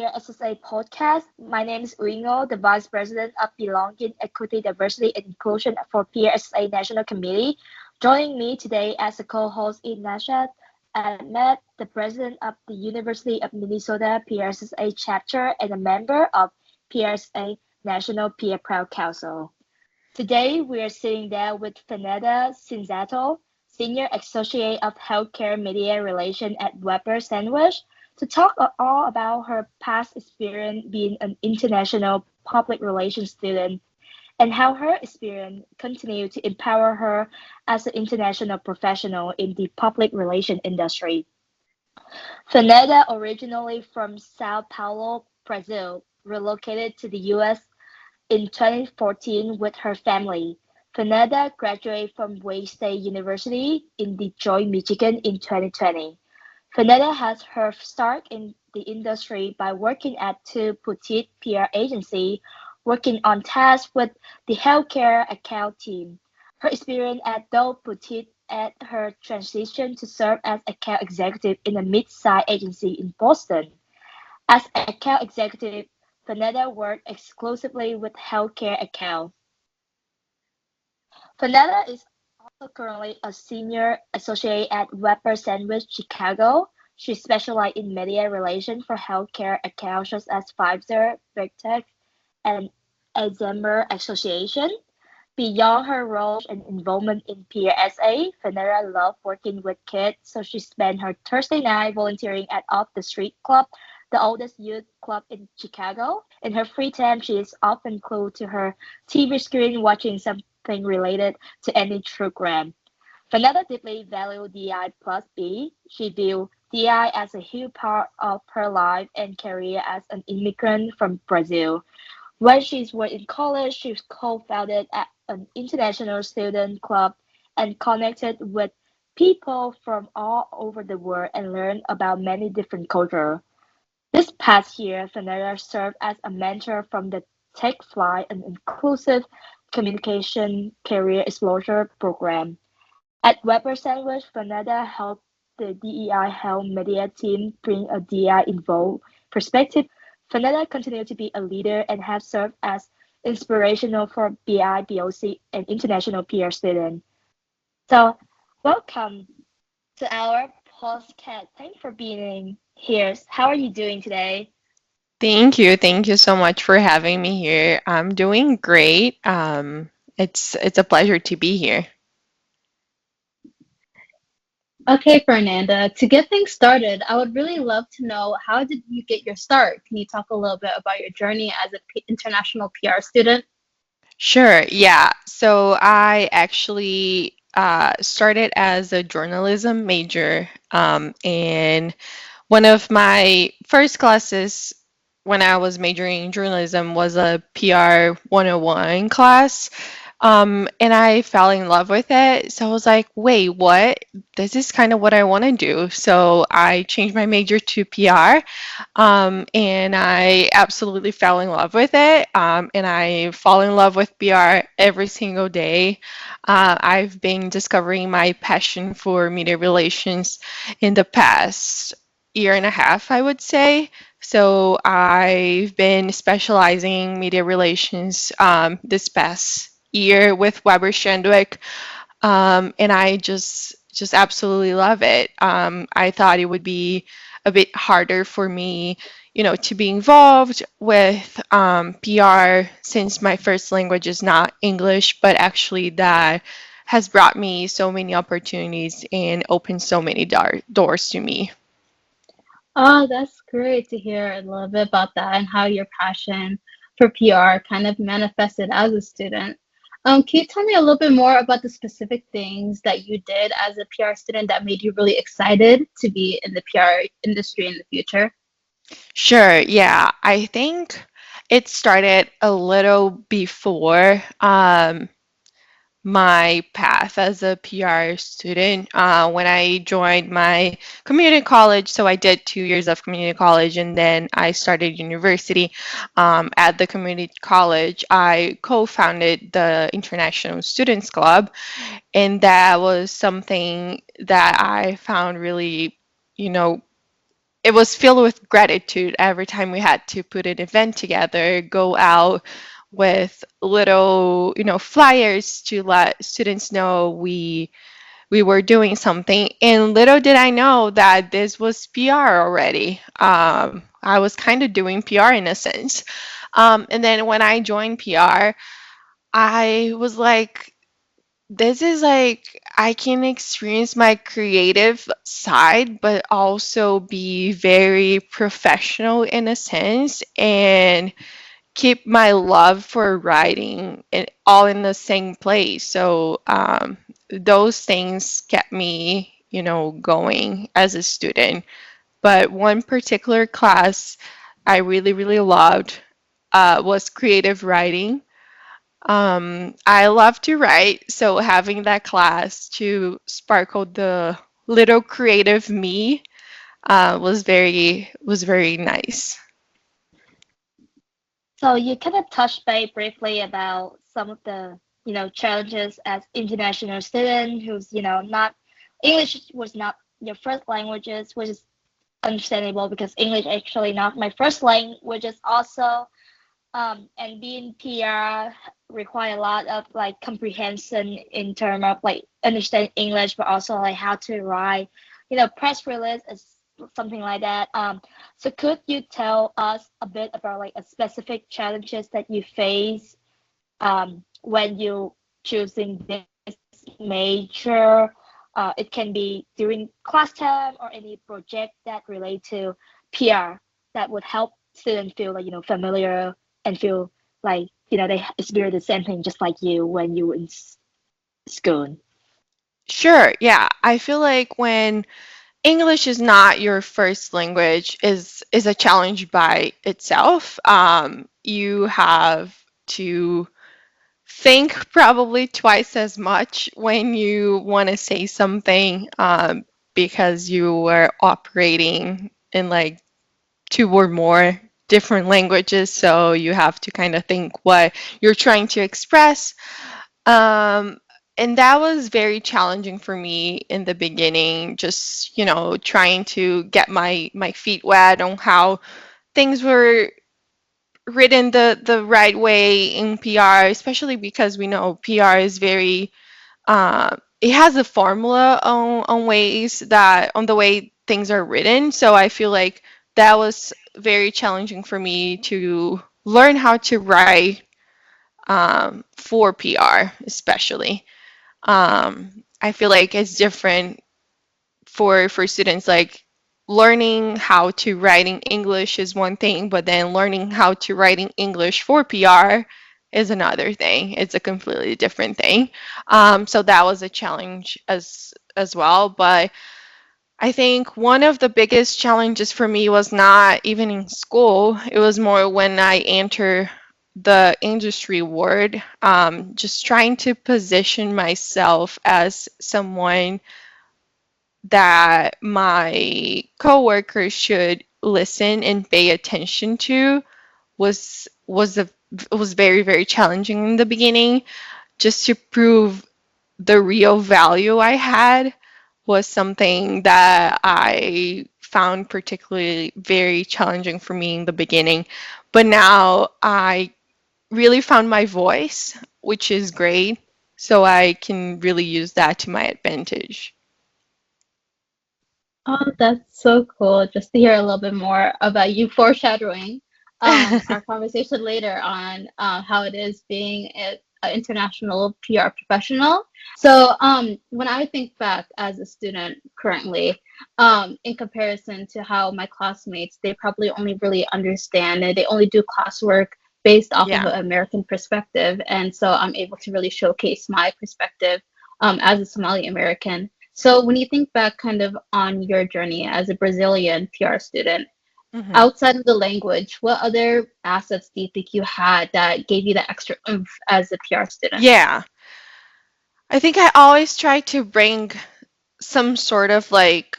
PRSSA podcast. My name is Uyen Ngo, the Vice President of Belonging, Equity, Diversity, and Inclusion for PRSSA National Committee. Joining me today as a co-host is Nashat Ahmed, the President of the University of Minnesota PRSSA chapter and a member of PRSSA National Peer Proud Council. Today, we are sitting down with Fernanda Sinzato, Senior Associate of Healthcare Media Relations at Weber Shandwick, to talk all about her past experience being an international public relations student and how her experience continued to empower her as an international professional in the public relations industry. Fernanda, originally from Sao Paulo, Brazil, relocated to the US in 2014 with her family. Fernanda graduated from Wayne State University in Detroit, Michigan in 2020. Fernanda has her start in the industry by working at two boutique PR agencies, working on tasks with the healthcare account team. Her experience at those boutiques at her transition to serve as account executive in a mid-sized agency in Boston. As account executive, Fernanda worked exclusively with healthcare accounts. Fernanda is also currently a senior associate at Weber Shandwick, Chicago. She specializes in media relations for healthcare accounts such as Pfizer, Vertex, and Alzheimer's Association. Beyond her role and involvement in PRSA, Fernanda loved working with kids, so she spent her Thursday night volunteering at Off the Street Club, the oldest youth club in Chicago. In her free time, she is often glued to her TV screen watching something related to any true crime. Fernanda deeply valued DI plus B. She viewed DI as a huge part of her life and career as an immigrant from Brazil. When she was in college, she co-founded an international student club and connected with people from all over the world and learned about many different cultures. This past year, Fernanda served as a mentor from the Take Flight, an inclusive communication career exposure program. At Weber Sandwich, Fernanda helped the DEI Health Media team bring a DEI involved perspective. Fernanda continued to be a leader and has served as inspirational for BI, BOC, and international peer students. So, welcome to our podcast. Thanks for being here. How are you doing today? Thank you. Thank you so much for having me here. I'm doing great. It's a pleasure to be here. Okay, Fernanda, to get things started, I would really love to know how did you get your start? Can you talk a little bit about your journey as an international PR student? Sure. Yeah. So I actually started as a journalism major, and one of my first classes when I was majoring in journalism was a PR 101 class. And I fell in love with it. So I was like, wait, what? This is kind of what I want to do. So I changed my major to PR, and I absolutely fell in love with it. And I fall in love with PR every single day. I've been discovering my passion for media relations in the past year and a half, I would say. So I've been specializing media relations this past year with Weber Shandwick, and I just absolutely love it. I thought it would be a bit harder for me, to be involved with PR since my first language is not English, but actually that has brought me so many opportunities and opened so many doors to me. Oh, that's great to hear a little bit about that and how your passion for PR kind of manifested as a student. Can you tell me a little bit more about the specific things that you did as a PR student that made you really excited to be in the PR industry in the future? Sure, yeah. I think it started a little before my path as a PR student when I joined my community college. So I did 2 years of community college and then I started university. At the community college, I co founded the International Students Club, and that was something that I found really, you know, it was filled with gratitude every time we had to put an event together, go out with little, flyers to let students know we were doing something. And little did I know that this was PR already. I was kind of doing PR in a sense. And then when I joined PR, I was like, this is like I can experience my creative side, but also be very professional in a sense and keep my love for writing all in the same place. So those things kept me, going as a student. But one particular class I really, really loved was creative writing. I love to write, so having that class to sparkle the little creative me was very nice. So you kind of touched base briefly about some of the, challenges as international student who's, not English was not your first languages, which is understandable because English actually not my first language also. And being PR require a lot of like comprehension in terms of like understand English, but also like how to write, press release is something like that. So could you tell us a bit about like a specific challenges that you face when you choosing this major? It can be during class time or any project that relate to PR that would help students feel like familiar and feel like they experience the same thing just like you when you were in school. Sure, yeah. I feel like when English is not your first language is a challenge by itself. You have to think probably twice as much when you want to say something because you are operating in like two or more different languages. So you have to kind of think what you're trying to express. Um, and that was very challenging for me in the beginning, just, trying to get my feet wet on how things were written the right way in PR, especially because we know PR is very it has a formula on ways that on the way things are written. So I feel like that was very challenging for me to learn how to write for PR, especially. I feel like it's different for students. Like learning how to write in English is one thing, but then learning how to write in English for PR is another thing. It's a completely different thing. So that was a challenge as well. But I think one of the biggest challenges for me was not even in school. It was more when I enter the industry world, just trying to position myself as someone that my coworkers should listen and pay attention to was very, very challenging in the beginning. Just to prove the real value I had was something that I found particularly very challenging for me in the beginning. But now I really found my voice, which is great. So I can really use that to my advantage. Oh, that's so cool. Just to hear a little bit more about you foreshadowing our conversation later on how it is being an international PR professional. So when I think back as a student currently, in comparison to how my classmates, they probably only really understand and they only do classwork based off of Yeah. an American perspective. And so I'm able to really showcase my perspective as a Somali American. So when you think back kind of on your journey as a Brazilian PR student, Hmm. outside of the language, what other assets do you think you had that gave you the extra oomph as a PR student? Yeah. I think I always try to bring some sort of like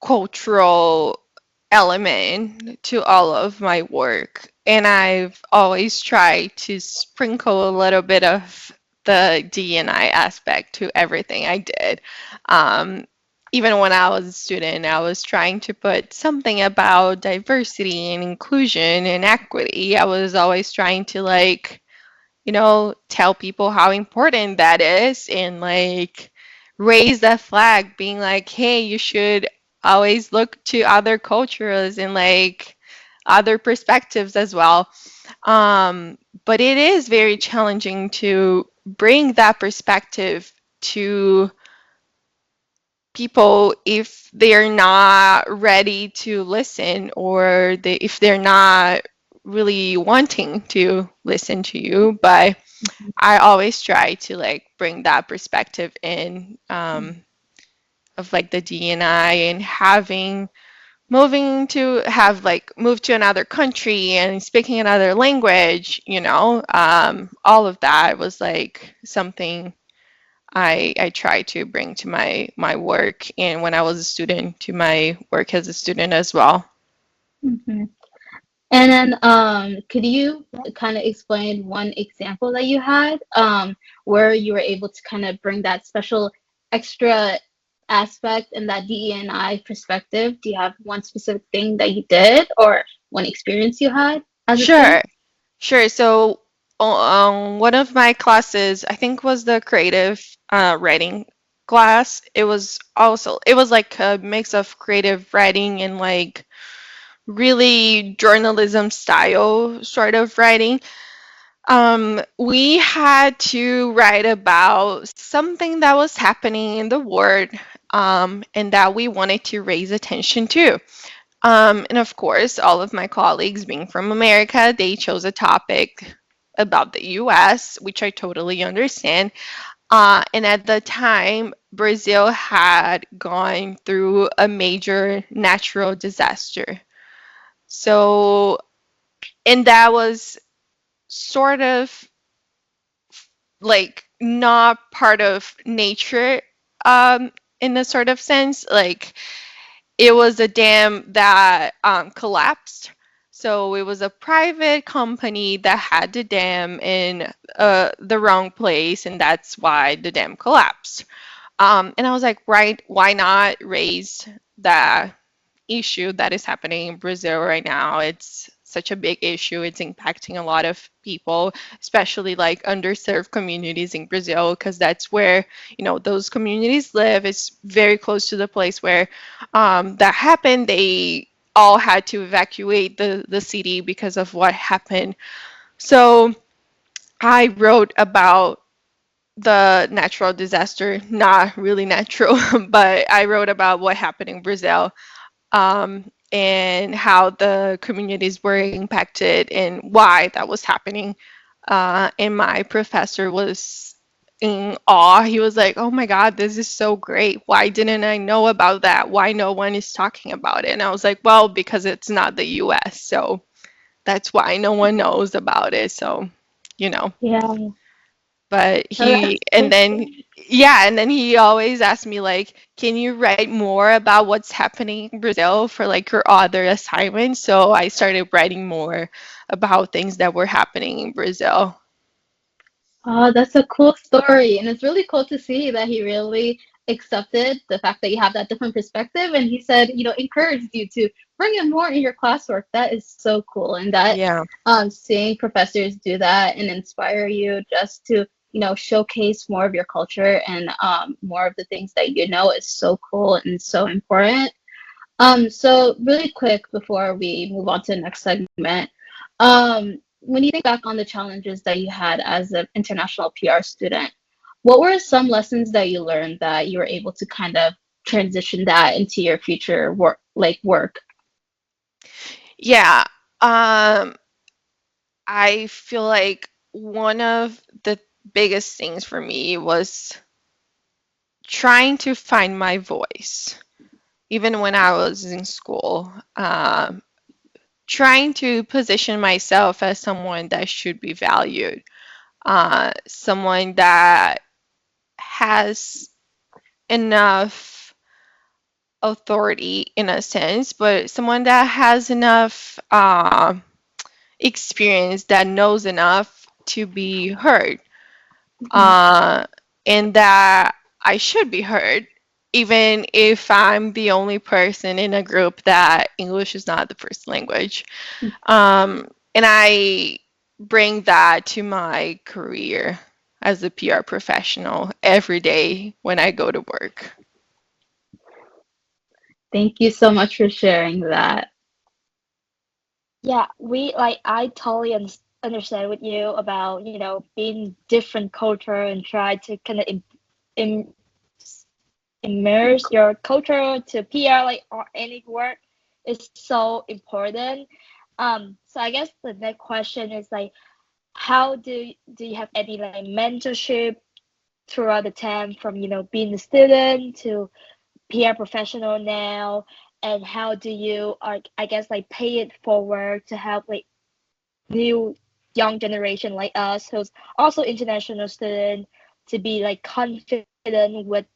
cultural element to all of my work. And I've always tried to sprinkle a little bit of the D&I aspect to everything I did. Um, even when I was a student, I was trying to put something about diversity and inclusion and equity. I was always trying to like, tell people how important that is and like raise that flag, being like, hey, you should always look to other cultures and like other perspectives as well. But it is very challenging to bring that perspective to people if they're not ready to listen or if they're not really wanting to listen to you. But I always try to like bring that perspective in of like the DNI and having moving to have like moved to another country and speaking another language, all of that was like something I try to bring to my work and when I was a student to my work as a student as well. Mhm. And then, could you kind of explain one example that you had, where you were able to kind of bring that special extra aspect and that DE&I perspective? Do you have one specific thing that you did or one experience you had as a Sure, student? sure. So one of my classes, I think was the creative writing class. It was like a mix of creative writing and like really journalism style sort of writing. We had to write about something that was happening in the world, and that we wanted to raise attention to. And of course, all of my colleagues, being from America, they chose a topic about the US, which I totally understand. And at the time, Brazil had gone through a major natural disaster. So, and that was sort of like not part of nature, in a sort of sense. Like it was a dam that collapsed. So it was a private company that had the dam in the wrong place, and that's why the dam collapsed. And I was like, right, why not raise the issue that is happening in Brazil right now? It's such a big issue. It's impacting a lot of people, especially like underserved communities in Brazil, because that's where, those communities live. It's very close to the place where that happened. They all had to evacuate the city because of what happened. So I wrote about the natural disaster, not really natural, but I wrote about what happened in Brazil, and how the communities were impacted and why that was happening. And my professor was in awe. He was like, "Oh my God, this is so great. Why didn't I know about that? Why no one is talking about it?" And I was like, "Well, because it's not the US, so that's why no one knows about it." So, you know. Yeah. But Oh, that's and so then, cool. yeah, and then he always asked me like, can you write more about what's happening in Brazil for like your other assignments? So I started writing more about things that were happening in Brazil. Oh, that's a cool story. And it's really cool to see that he really accepted the fact that you have that different perspective. And he said, encouraged you to bring it more in your classwork. That is so cool. And that Yeah. seeing professors do that and inspire you just to, showcase more of your culture and more of the things that you know is so cool and so important. So really quick before we move on to the next segment, when you think back on the challenges that you had as an international PR student, what were some lessons that you learned that you were able to kind of transition that into your future work? Yeah. I feel like one of the biggest things for me was trying to find my voice, even when I was in school. Trying to position myself as someone that should be valued, someone that has enough authority in a sense, but someone that has enough experience, that knows enough to be heard, Mhm. uh, and that I should be heard. even if I'm the only person in a group that English is not the first language. And I bring that to my career as a PR professional every day when I go to work. Thank you so much for sharing that. Yeah, we like I totally understand with you about, being different culture and try to kind of im immerse your culture to PR like or any work is so important. So I guess the next question is like, how do you have any like mentorship throughout the time from being a student to PR professional now, and how do you I guess like pay it forward to help like new young generation like us who's also international student to be like confident with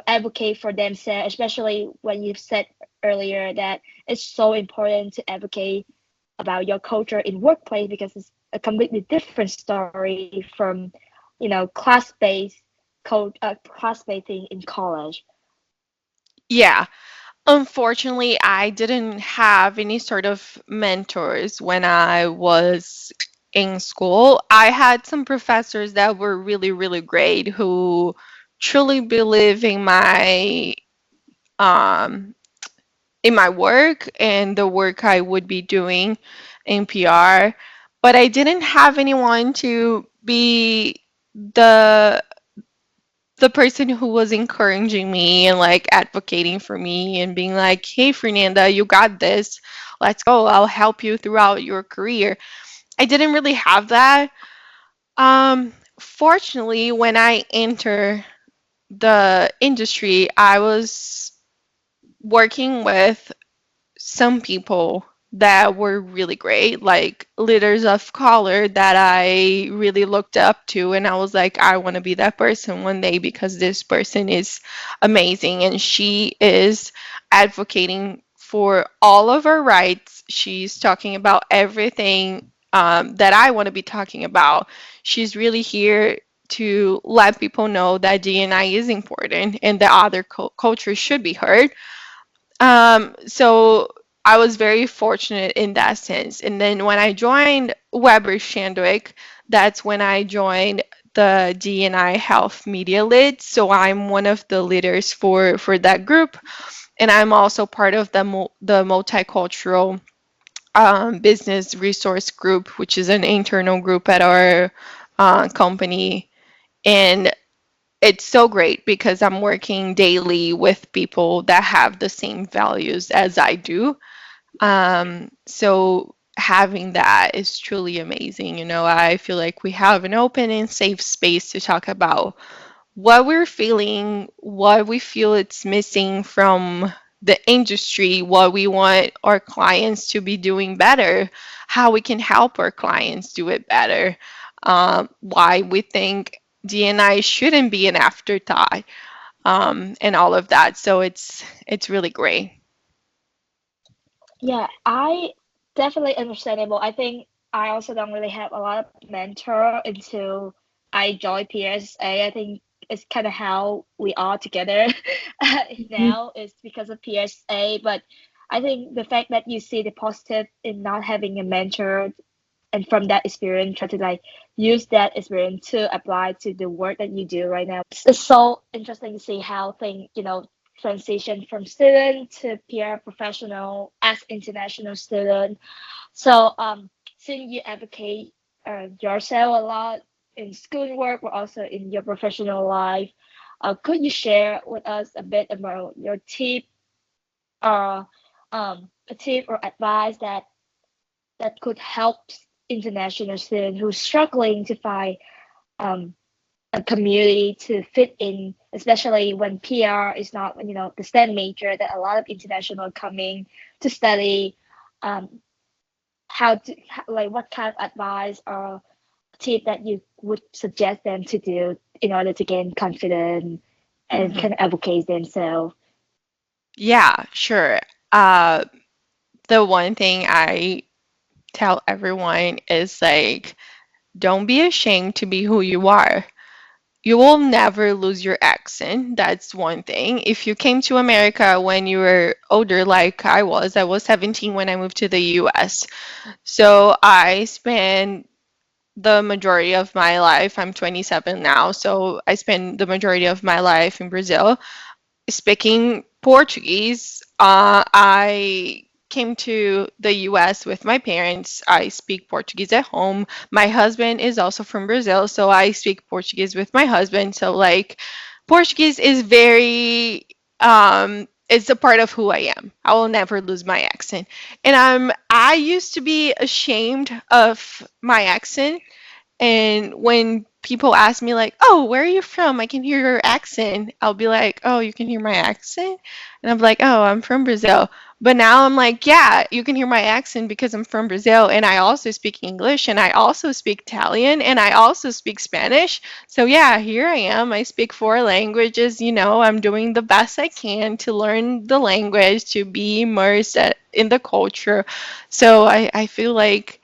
advocate for themselves, especially when you said earlier that it's so important to advocate about your culture in workplace because it's a completely different story from class-based class-based thing in college. Yeah. Unfortunately, I didn't have any sort of mentors when I was in school. I had some professors that were really, really great who truly believe um, in my work and the work I would be doing in PR. But I didn't have anyone to be the the person who was encouraging me and like advocating for me and being like, "Hey, Fernanda, you got this. Let's go. I'll help you throughout your career." I didn't really have that. Fortunately, when I enter the industry, I was working with some people that were really great, like leaders of color that I really looked up to. And I was like, I want to be that person one day because this person is amazing and she is advocating for all of our rights. She's talking about everything that I want to be talking about. She's really here to let people know that D&I is important and that other cultures should be heard. So I was very fortunate in that sense. And then when I joined Weber Shandwick, that's when I joined the D&I Health Media Lead. So I'm one of the leaders for that group, and I'm also part of the multicultural business resource group, which is an internal group at our company. And it's so great because I'm working daily with people that have the same values as I do. So having that is truly amazing. I feel like we have an open and safe space to talk about what we're feeling, what we feel it's missing from the industry, what we want our clients to be doing better, how we can help our clients do it better, why we think DNI shouldn't be an afterthought, and all of that. So it's really great. Yeah, I definitely understandable. I think I also don't really have a lot of mentor until I joined PSA. I think it's kind of how we are together now is because of PSA. But I think the fact that you see the positive in not having a mentor and from that experience try to like use that experience to apply to the work that you do right now. It's so interesting to see how things, transition from student to PR professional as international student. So since you advocate yourself a lot in school work but also in your professional life, could you share with us a bit about your tip or a tip or advice that could help international students who are struggling to find um, a community to fit in, especially when PR is not, the STEM major that a lot of international coming to study. Um, like, what kind of advice or tip that you would suggest them to do in order to gain confidence and Mhm. kind of advocate themselves? Yeah, sure. Uh, the one thing I tell everyone is like, don't be ashamed to be who you are. you will never lose your accent. That's one thing. If you came to America when you were older, like I was 17 when I moved to the US. So I spent the majority of my life, I'm 27 now, so I spent the majority of my life in Brazil speaking Portuguese. I came to the US with my parents. I speak Portuguese at home. My husband is also from Brazil, so I speak Portuguese with my husband. So, like, Portuguese is very, it's a part of who I am. I will never lose my accent. And I used to be ashamed of my accent, and when people ask me like, "Oh, where are you from? I can hear your accent." I'll be like, "Oh, you can hear my accent?" And I'm like, "Oh, I'm from Brazil." But now I'm like, "Yeah, you can hear my accent because I'm from Brazil and I also speak English and I also speak Italian and I also speak Spanish." So yeah, here I am. I speak four languages, I'm doing the best I can to learn the language, to be immersed in the culture. So I feel like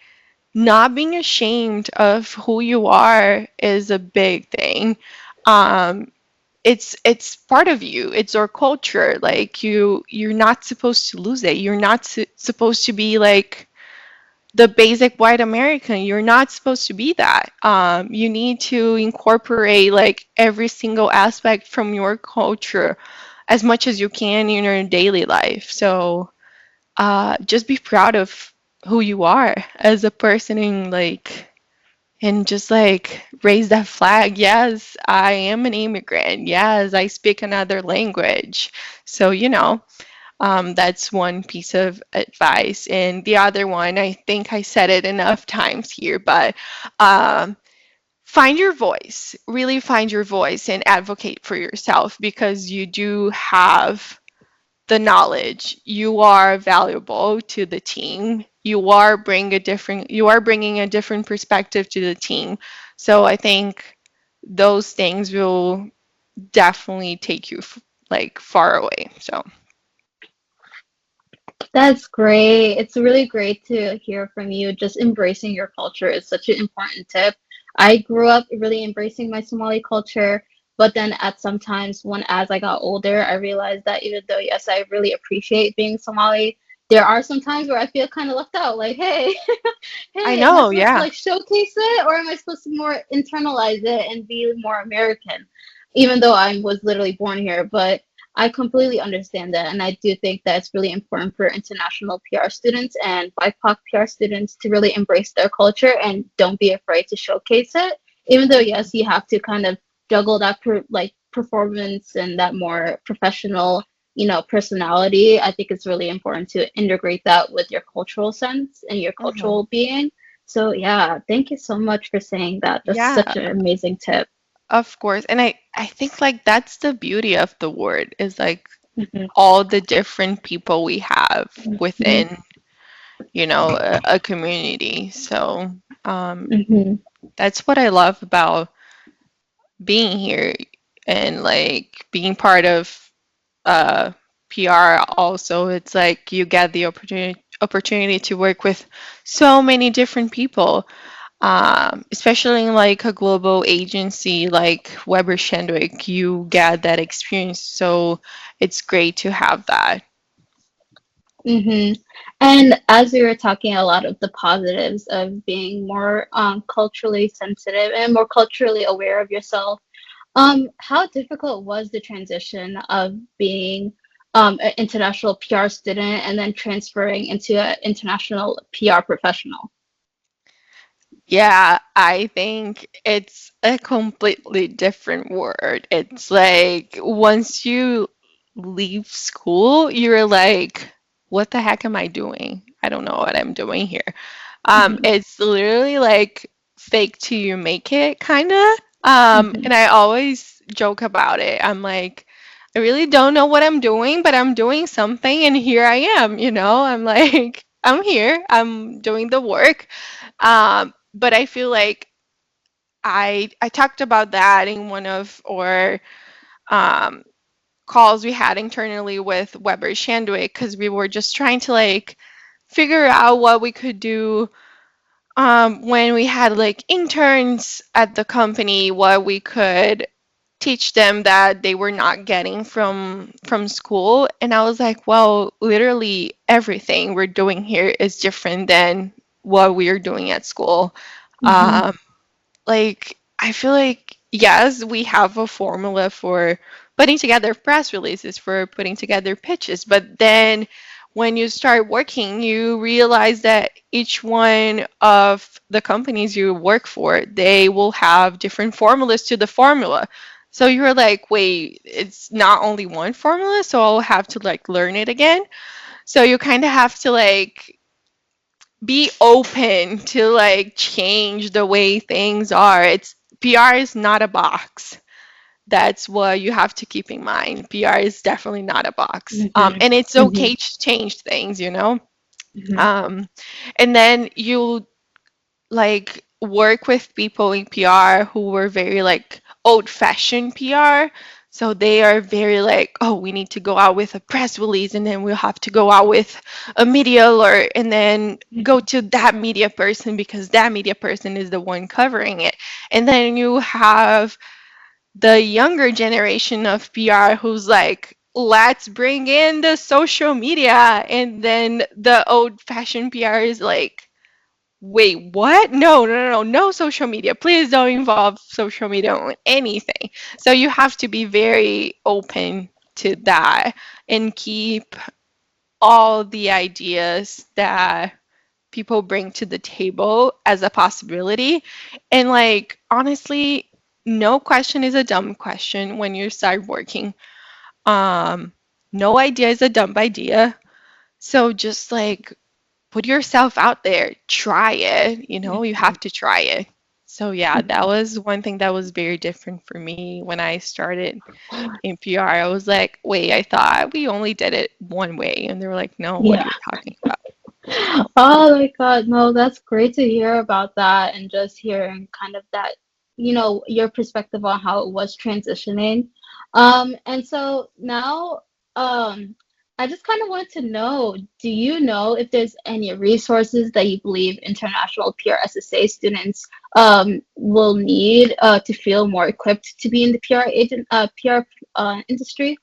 not being ashamed of who you are is a big thing. Um, it's part of you. It's our culture. Like you're not supposed to lose it. You're not supposed to be like the basic white American. You're not supposed to be that. You need to incorporate like every single aspect from your culture as much as you can in your daily life. So just be proud of who you are as a person and just like raise that flag. Yes, I am an immigrant. Yes, I speak another language. So, that's one piece of advice. And the other one, I think I said it enough times here, but um, find your voice. Really find your voice and advocate for yourself because you do have the knowledge. You are valuable to the team. You are bringing a different perspective to the team. So I think those things will definitely take you like far away. So That's great. It's really great to hear from you. Just embracing your culture is such an important tip. I grew up really embracing my Somali culture, but then at some times when as I got older, I realized that even though yes, I really appreciate being Somali, there are some times where I feel kind of left out. Like, hey, I hey, am I know, supposed to yeah. like showcase it or am I supposed to more internalize it and be more American? Even though I was literally born here, but I completely understand that, and I do think that it's really important for international PR students and BIPOC PR students to really embrace their culture and don't be afraid to showcase it. Even though, yes, you have to kind of juggle that like performance and that more professional, personality. I think it's really important to integrate that with your cultural sense and your Mhm. cultural being. So yeah, thank you so much for saying that. That's Yeah, such an amazing tip. of course. And I think like that's the beauty of the word is like Mhm, all the different people we have mhm, within, a community. So, um, mhm. that's what I love about being here and like being part of uh, PR also. It's like you get the opportunity to work with so many different people, especially in like a global agency like Weber Shandwick. You get that experience, so it's great to have that. Mm-hmm. And as we were talking a lot of the positives of being more culturally sensitive and more culturally aware of yourself, how difficult was the transition of being an international PR student and then transferring into an international PR professional? Yeah, I think it's a completely different word. It's like once you leave school, you're like, what the heck am I doing? I don't know what I'm doing here. Mm-hmm. It's literally like fake till you make it, kind of. Mm-hmm. And I always joke about it. I'm like, I really don't know what I'm doing, but I'm doing something, and here I am, I'm like, I'm here, I'm doing the work. But I feel like I talked about that in one of our um, calls we had internally with Weber Shandwick because we were just trying to like figure out what we could do when we had like interns at the company, what we could teach them that they were not getting from school. And I was like, well, literally everything we're doing here is different than what we are doing at school. Mm-hmm. Like, I feel like, yes, we have a formula for putting together press releases, for putting together pitches, but then when you start working, you realize that each one of the companies you work for, they will have different formulas to the formula. So you're like, wait, it's not only one formula, so I'll have to like learn it again. So you kind of have to like be open to like change the way things are. It's PR is not a box. That's what you have to keep in mind. PR is definitely not a box. Mm-hmm. And it's Mm-hmm. okay to change things, you know? Mm-hmm. Um, and then you like work with people in PR who were very like old-fashioned PR. So they are very like, oh, we need to go out with a press release and then we'll have to go out with a media alert and then go to that media person because that media person is the one covering it. And then you have the younger generation of PR who's like, let's bring in the social media. And then the old-fashioned PR is like, wait, what? No, no, no, no, no social media. Please don't involve social media on anything. So you have to be very open to that and keep all the ideas that people bring to the table as a possibility. And like, honestly, no question is a dumb question when you start working. Um, no idea is a dumb idea. So just like put yourself out there, try it, you know, you have to try it. So yeah, that was one thing that was very different for me when I started in PR. I was like, wait, I thought we only did it one way. And they were like, no, what are Yeah. you talking about? Oh my God, no, that's great to hear about that and just hearing kind of that, your perspective on how it was transitioning. And so now, I just kind of want to know, do you know if there's any resources that you believe international PRSSA students will need to feel more equipped to be in the PR industry?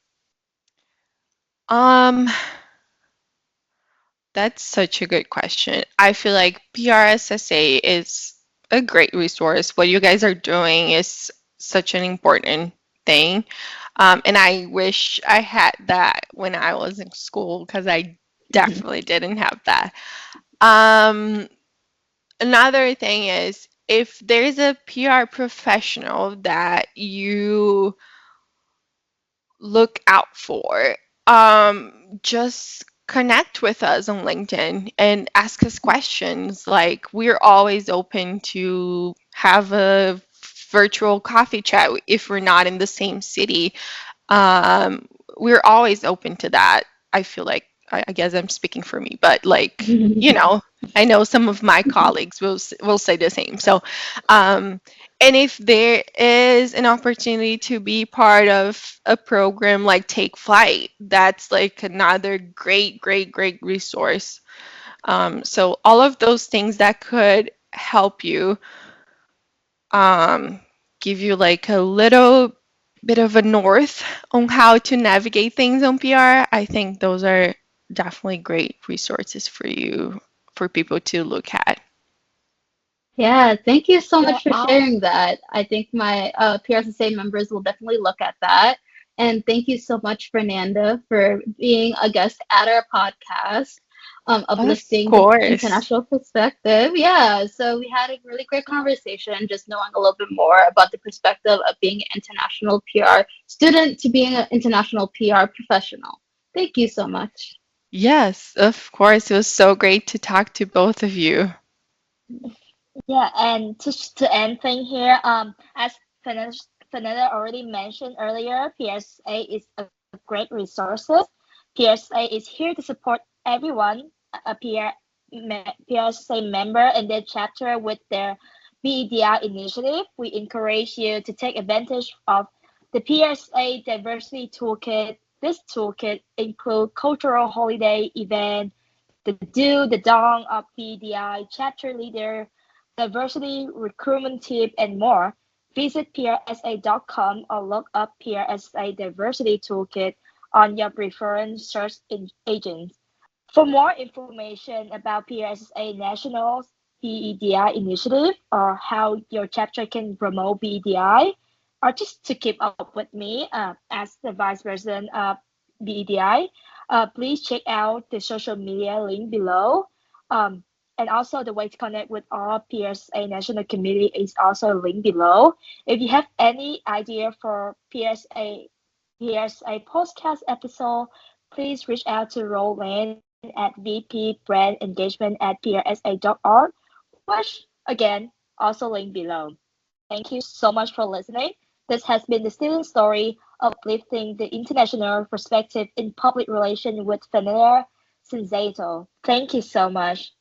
Um, that's such a good question. I feel like PRSSA is a great resource. What you guys are doing is such an important thing. And I wish I had that when I was in school because I Hmm. definitely didn't have that. Um, Another thing is if there's a PR professional that you look out for, just connect with us on LinkedIn and ask us questions. Like, we're always open to have a virtual coffee chat if we're not in the same city. Um, we're always open to that. I feel like I guess I'm speaking for me, but like, you know, I know some of my colleagues will say the same. So, um, and if there is an opportunity to be part of a program like Take Flight, that's like another great, great, great resource. So all of those things that could help you, um, give you like a little bit of a north on how to navigate things on PR, I think those are definitely great resources for you, for people to look at. Yeah, thank you so Yeah, much for sharing that. I think my PRSSA members will definitely look at that. And thank you so much, Fernanda, for being a guest at our podcast, Of uplifting the course. international perspective. Yeah, so we had a really great conversation, just knowing a little bit more about the perspective of being an international PR student to being an international PR professional. Thank you so much. Yes, of course. It was so great to talk to both of you. yeah, and to end thing here, as Fernanda, Fernanda already mentioned earlier, PSA is a great resources. PSA is here to support everyone, a PSA member and their chapter with their BEDI initiative. We encourage you to take advantage of the PSA Diversity Toolkit. This toolkit includes cultural holiday event, the do, the dong of BDI, chapter leader, diversity recruitment tip, and more. Visit PRSA.com or look up PRSA Diversity Toolkit on your preferred search engines. For more information about PRSSA National BEDI initiative or how your chapter can promote BEDI, or just to keep up with me as the Vice President of BEDI, please check out the social media link below. Um, and also the way to connect with our PRSA National Committee is also linked below. If you have any idea for PRSA podcast episode, please reach out to Roland at VP Brand Engagement at PRSA.org, which again also linked below. Thank you so much for listening. This has been the student story uplifting the international perspective in public relations with Fernanda Sinzato. Thank you so much.